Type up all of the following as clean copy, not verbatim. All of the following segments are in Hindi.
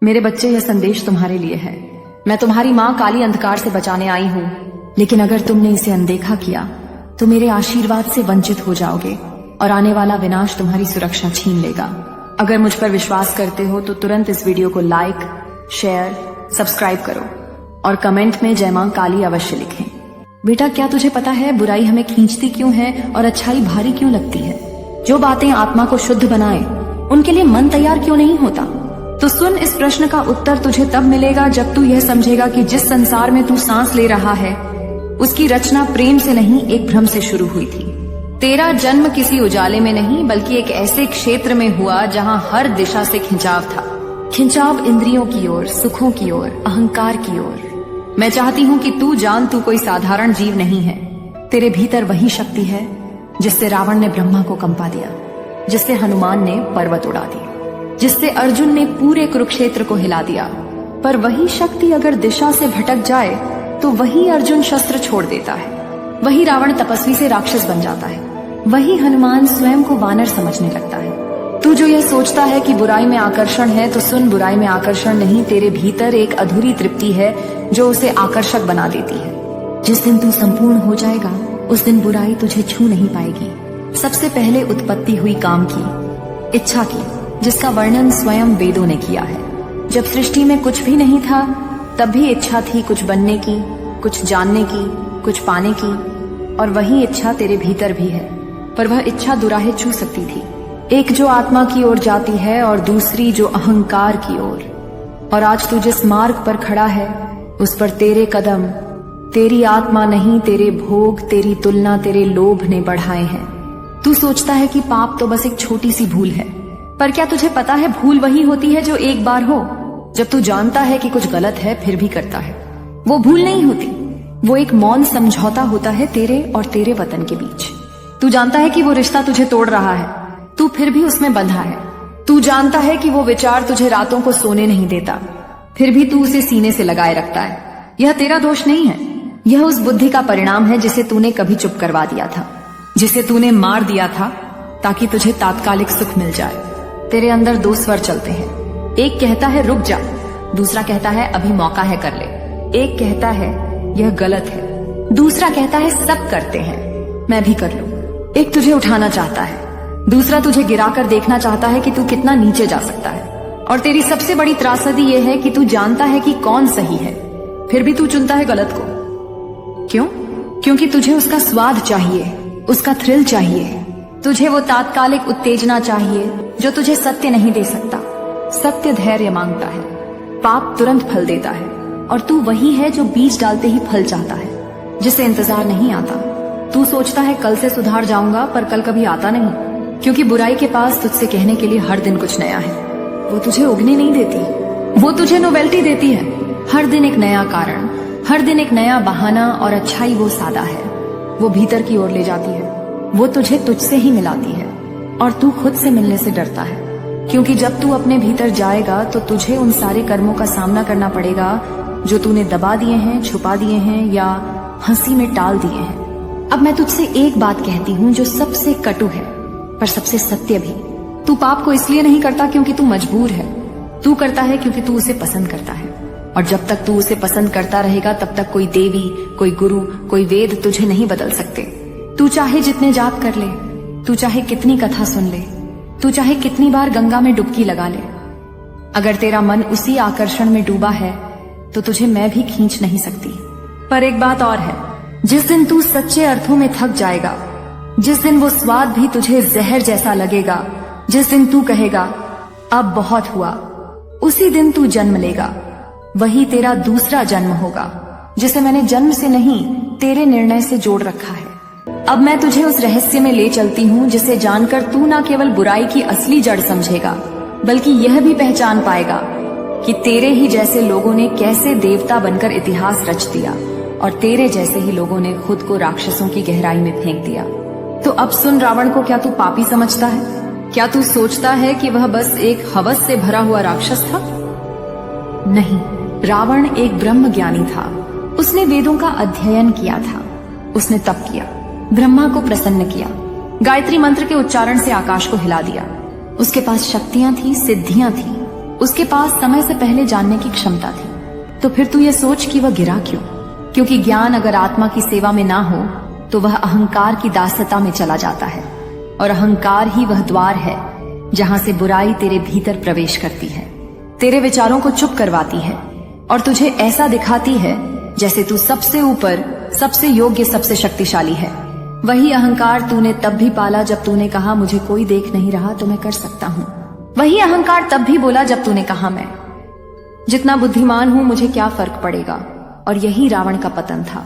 मेरे बच्चे, यह संदेश तुम्हारे लिए है। मैं तुम्हारी माँ काली अंधकार से बचाने आई हूँ, लेकिन अगर तुमने इसे अनदेखा किया तो मेरे आशीर्वाद से वंचित हो जाओगे और आने वाला विनाश तुम्हारी सुरक्षा छीन लेगा। अगर मुझ पर विश्वास करते हो तो तुरंत इस वीडियो को लाइक, शेयर, सब्सक्राइब करो और कमेंट में जय मां काली अवश्य लिखें। बेटा, क्या तुझे पता है बुराई हमें खींचती क्यों है और अच्छाई भारी क्यों लगती है? जो बातें आत्मा को शुद्ध बनाए उनके लिए मन तैयार क्यों नहीं होता? तो सुन, इस प्रश्न का उत्तर तुझे तब मिलेगा जब तू यह समझेगा कि जिस संसार में तू सांस ले रहा है उसकी रचना प्रेम से नहीं, एक भ्रम से शुरू हुई थी। तेरा जन्म किसी उजाले में नहीं बल्कि एक ऐसे क्षेत्र में हुआ जहाँ हर दिशा से खिंचाव था। खिंचाव इंद्रियों की ओर, सुखों की ओर, अहंकार की ओर। मैं चाहती हूँ कि तू जान, तू कोई साधारण जीव नहीं है। तेरे भीतर वही शक्ति है जिससे रावण ने ब्रह्मा को कंपा दिया, जिससे हनुमान ने पर्वत उड़ा दिया, जिससे अर्जुन ने पूरे कुरुक्षेत्र को हिला दिया। पर वही शक्ति अगर दिशा से भटक जाए तो वही अर्जुन शस्त्र छोड़ देता है, वही रावण तपस्वी से राक्षस बन जाता है, वही हनुमान स्वयं को वानर समझने लगता है। तू जो यह सोचता है कि बुराई में आकर्षण है, तो सुन, बुराई में आकर्षण नहीं, तेरे भीतर एक अधूरी तृप्ति है जो उसे आकर्षक बना देती है। जिस दिन तू संपूर्ण हो जाएगा उस दिन बुराई तुझे छू नहीं पाएगी। सबसे पहले उत्पत्ति हुई काम की, इच्छा की, जिसका वर्णन स्वयं वेदों ने किया है। जब सृष्टि में कुछ भी नहीं था तब भी इच्छा थी कुछ बनने की, कुछ जानने की, कुछ पाने की, और वही इच्छा तेरे भीतर भी है। पर वह इच्छा दुराहे छू सकती थी, एक जो आत्मा की ओर जाती है और दूसरी जो अहंकार की ओर। और आज तू जिस मार्ग पर खड़ा है उस पर तेरे कदम तेरी आत्मा नहीं, तेरे भोग, तेरी तुलना, तेरे लोभ ने बढ़ाए हैं। तू सोचता है कि पाप तो बस एक छोटी सी भूल है, पर क्या तुझे पता है भूल वही होती है जो एक बार हो, जब तू जानता है कि कुछ गलत है फिर भी करता है। वो भूल नहीं होती, वो एक मौन समझौता होता है तेरे और तेरे वतन के बीच। तू जानता है कि वो रिश्ता तुझे तोड़ रहा है, तू फिर भी उसमें बंधा है। तू जानता है कि वो विचार तुझे रातों को सोने नहीं देता, फिर भी तू उसे सीने से लगाए रखता है। यह तेरा दोष नहीं है, यह उस बुद्धि का परिणाम है जिसे तूने कभी चुप करवा दिया था, जिसे तूने मार दिया था ताकि तुझे तात्कालिक सुख मिल जाए। तेरे अंदर दो स्वर चलते हैं, एक कहता है रुक जा, दूसरा कहता है अभी मौका है कर ले। एक कहता है यह गलत है, दूसरा कहता है सब करते हैं मैं भी कर लूं। एक तुझे उठाना चाहता है, दूसरा तुझे गिराकर देखना चाहता है कि तू कितना नीचे जा सकता है। और तेरी सबसे बड़ी त्रासदी यह है कि तू जानता है कि कौन सही है, फिर भी तू चुनता है गलत को। क्यों? क्योंकि तुझे उसका स्वाद चाहिए, उसका थ्रिल चाहिए, तुझे वो तात्कालिक उत्तेजना चाहिए जो तुझे सत्य नहीं दे सकता। सत्य धैर्य मांगता है, पाप तुरंत फल देता है, और तू वही है जो बीज डालते ही फल चाहता है, जिसे इंतजार नहीं आता। तू सोचता है कल से सुधार जाऊंगा, पर कल कभी आता नहीं, क्योंकि बुराई के पास तुझसे कहने के लिए हर दिन कुछ नया है। वो तुझे उगने नहीं देती, वो तुझे नोवेल्टी देती है। हर दिन एक नया कारण, हर दिन एक नया बहाना, और अच्छाई वो सादा है, वो भीतर की ओर ले जाती है। वो तुझे तुझसे ही मिलाती है और तू खुद से मिलने से डरता है, क्योंकि जब तू अपने भीतर जाएगा तो तुझे उन सारे कर्मों का सामना करना पड़ेगा जो तूने दबा दिए हैं, छुपा दिए हैं या हंसी में टाल दिए हैं। अब मैं तुझसे एक बात कहती हूँ जो सबसे कटु है पर सबसे सत्य भी। तू पाप को इसलिए नहीं करता क्योंकि तू मजबूर है, तू करता है क्योंकि तू उसे पसंद करता है। और जब तक तू उसे पसंद करता रहेगा तब तक कोई देवी, कोई गुरु, कोई वेद तुझे नहीं बदल सकते। तू चाहे जितने जाप कर ले, तू चाहे कितनी कथा सुन ले, तू चाहे कितनी बार गंगा में डुबकी लगा ले, अगर तेरा मन उसी आकर्षण में डूबा है तो तुझे मैं भी खींच नहीं सकती। पर एक बात और है, जिस दिन तू सच्चे अर्थों में थक जाएगा, जिस दिन वो स्वाद भी तुझे जहर जैसा लगेगा, जिस दिन तू कहेगा अब बहुत हुआ, उसी दिन तू जन्म लेगा। वही तेरा दूसरा जन्म होगा जिसे मैंने जन्म से नहीं तेरे निर्णय से जोड़ रखा है। अब मैं तुझे उस रहस्य में ले चलती हूँ जिसे जानकर तू न केवल बुराई की असली जड़ समझेगा बल्कि यह भी पहचान पाएगा कि तेरे ही जैसे लोगों ने कैसे देवता बनकर इतिहास रच दिया और तेरे जैसे ही लोगों ने खुद को राक्षसों की गहराई में फेंक दिया। तो अब सुन, रावण को क्या तू पापी समझता है? क्या तू सोचता है कि वह बस एक हवस से भरा हुआ राक्षस था? नहीं, रावण एक ब्रह्म ज्ञानी था। उसने वेदों का अध्ययन किया था, उसने तप किया, ब्रह्मा को प्रसन्न किया, गायत्री मंत्र के उच्चारण से आकाश को हिला दिया। उसके पास शक्तियां थी, सिद्धियां थी, उसके पास समय से पहले जानने की क्षमता थी। तो फिर तू ये सोच कि वह गिरा क्यों? क्योंकि ज्ञान अगर आत्मा की सेवा में ना हो तो वह अहंकार की दासता में चला जाता है, और अहंकार ही वह द्वार है जहां से बुराई तेरे भीतर प्रवेश करती है, तेरे विचारों को चुप करवाती है और तुझे ऐसा दिखाती है जैसे तू सबसे ऊपर, सबसे योग्य, सबसे शक्तिशाली है। वही अहंकार तूने तब भी पाला जब तूने कहा मुझे कोई देख नहीं रहा तो मैं कर सकता हूँ। वही अहंकार तब भी बोला जब तूने कहा मैं जितना बुद्धिमान हूं मुझे क्या फर्क पड़ेगा। और यही रावण का पतन था।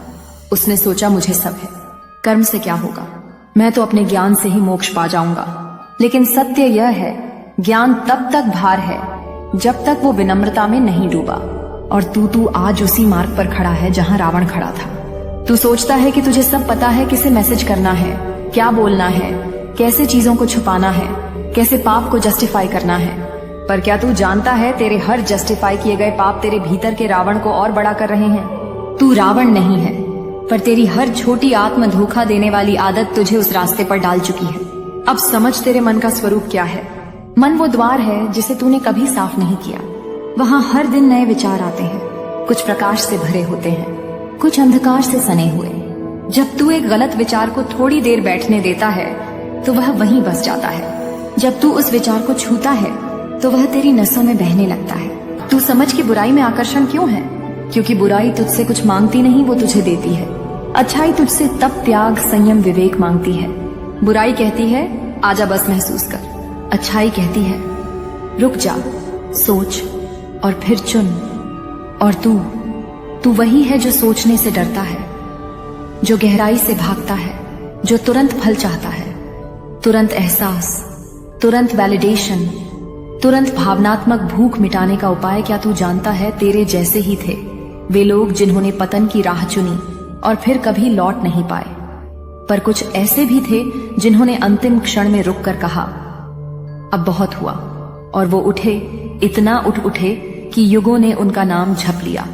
उसने सोचा मुझे सब है, कर्म से क्या होगा, मैं तो अपने ज्ञान से ही मोक्ष पा जाऊंगा। लेकिन सत्य यह है, ज्ञान तब तक भार है जब तक वो विनम्रता में नहीं डूबा। और तू आज उसी मार्ग पर खड़ा है जहां रावण खड़ा था। तू सोचता है कि तुझे सब पता है, किसे मैसेज करना है, क्या बोलना है, कैसे चीजों को छुपाना है, कैसे पाप को जस्टिफाई करना है। पर क्या तू जानता है तेरे हर जस्टिफाई किए गए पाप तेरे भीतर के रावण को और बड़ा कर रहे हैं। तू रावण नहीं है, पर तेरी हर छोटी आत्म धोखा देने वाली आदत तुझे उस रास्ते पर डाल चुकी है। अब समझ तेरे मन का स्वरूप क्या है। मन वो द्वार है जिसे तूने कभी साफ नहीं किया। वहां हर दिन नए विचार आते हैं, कुछ प्रकाश से भरे होते हैं, कुछ अंधकार से सने हुए। जब तू एक गलत विचार को थोड़ी देर बैठने देता है तो वह वहीं बस जाता है। जब तू उस विचार को छूता है तो वह तेरी नसों में बहने लगता है। तू समझ कि बुराई में आकर्षण क्यों है? क्योंकि बुराई तुझसे कुछ मांगती नहीं, वो तुझे देती है। अच्छाई तुझसे तप, त्याग, संयम, विवेक मांगती है। बुराई कहती है आजा बस महसूस कर। अच्छाई कहती है रुक जा, सोच और फिर चुन। और तू वही है जो सोचने से डरता है, जो गहराई से भागता है, जो तुरंत फल चाहता है, तुरंत एहसास, तुरंत वैलिडेशन, तुरंत भावनात्मक भूख मिटाने का उपाय। क्या तू जानता है तेरे जैसे ही थे वे लोग जिन्होंने पतन की राह चुनी और फिर कभी लौट नहीं पाए। पर कुछ ऐसे भी थे जिन्होंने अंतिम क्षण में रुक कर कहा अब बहुत हुआ, और वो उठे, इतना उठे कि युगों ने उनका नाम झप लिया।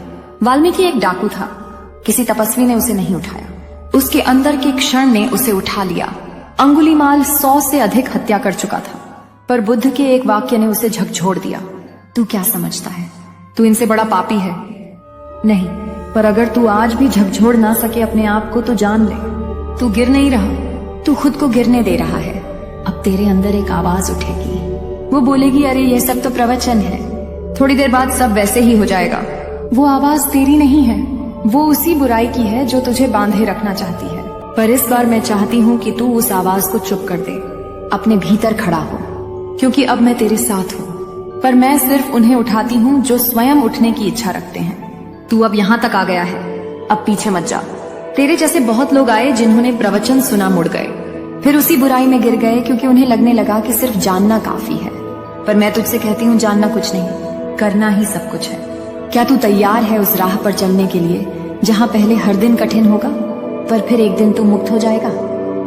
वाल्मीकि एक डाकू था, किसी तपस्वी ने उसे नहीं उठाया, उसके अंदर के क्षण ने उसे उठा लिया। अंगुलीमाल 100 से अधिक हत्या कर चुका था, पर बुद्ध के एक वाक्य ने उसे झकझोर दिया। तू क्या समझता है, तू इनसे बड़ा पापी है? नहीं, पर अगर तू आज भी झकझोर ना सके अपने आप को तो जान ले तू गिर नहीं रहा, तू खुद को गिरने दे रहा है। अब तेरे अंदर एक आवाज उठेगी, वो बोलेगी अरे ये सब तो प्रवचन है, थोड़ी देर बाद सब वैसे ही हो जाएगा। वो आवाज तेरी नहीं है, वो उसी बुराई की है जो तुझे बांधे रखना चाहती है। पर इस बार मैं चाहती हूँ कि तू उस आवाज को चुप कर दे, अपने भीतर खड़ा हो, क्योंकि अब मैं तेरे साथ हूँ। पर मैं सिर्फ उन्हें उठाती हूँ जो स्वयं उठने की इच्छा रखते हैं। तू अब यहाँ तक आ गया है, अब पीछे मत जा। तेरे जैसे बहुत लोग आए जिन्होंने प्रवचन सुना मुड़ गए, फिर उसी बुराई में गिर गए क्योंकि उन्हें लगने लगा कि सिर्फ जानना काफी है। पर मैं तुझसे कहती हूँ जानना कुछ नहीं, करना ही सब कुछ है। क्या तू तैयार है उस राह पर चलने के लिए जहाँ पहले हर दिन कठिन होगा पर फिर एक दिन तू मुक्त हो जाएगा?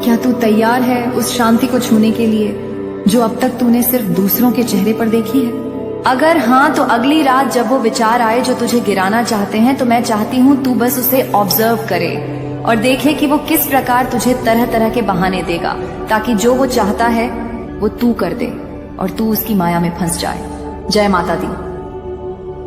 क्या तू तैयार है उस शांति को छूने के लिए जो अब तक तूने सिर्फ दूसरों के चेहरे पर देखी है? अगर हाँ, तो अगली रात जब वो विचार आए जो तुझे गिराना चाहते हैं तो मैं चाहती हूँ तू बस उसे ऑब्जर्व करे और देखे कि वो किस प्रकार तुझे तरह तरह के बहाने देगा, ताकि जो वो चाहता है वो तू कर दे और तू उसकी माया में फंस जाए। जय माता दी।